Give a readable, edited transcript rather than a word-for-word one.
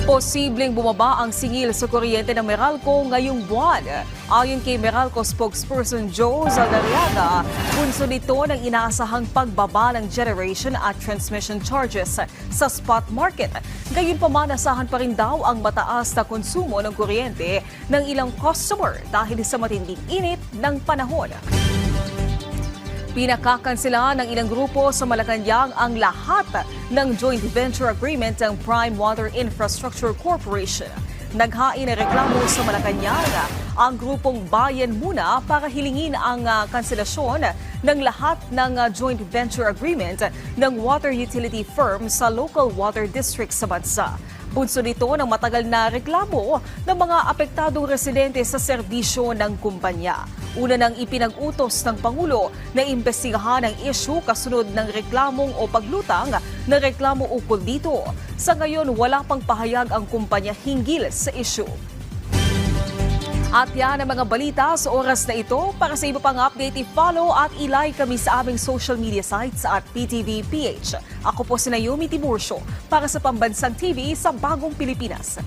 Posibleng bumaba ang singil sa kuryente ng Meralco ngayong buwan. Ayon kay Meralco spokesperson Joe Zaldariaga, bunso nito ng inaasahang pagbaba ng generation at transmission charges sa spot market. Gayunpaman, asahan pa rin daw ang mataas na konsumo ng kuryente ng ilang customer dahil sa matinding init ng panahon. Pinakakansela ng ilang grupo sa Malacanang ang lahat ng joint venture agreement ng Prime Water Infrastructure Corporation. Naghain na reklamo sa Malacanang ang grupong Bayan Muna para hilingin ang kanselasyon ng lahat ng joint venture agreement ng water utility firm sa local water district sa bansa. Bunso nito ng matagal na reklamo ng mga apektadong residente sa serbisyo ng kumpanya. Una nang ipinag-utos ng Pangulo na imbestigahan ang issue kasunod ng reklamong o paglutang na reklamo ukol dito. Sa ngayon, wala pang pahayag ang kumpanya hinggil sa issue. At yan ang mga balita sa oras na ito. Para sa iba pang update, i-follow at i-like kami sa aming social media sites at PTV PH. Ako po si Naomi Tiburcio para sa Pambansang TV sa Bagong Pilipinas.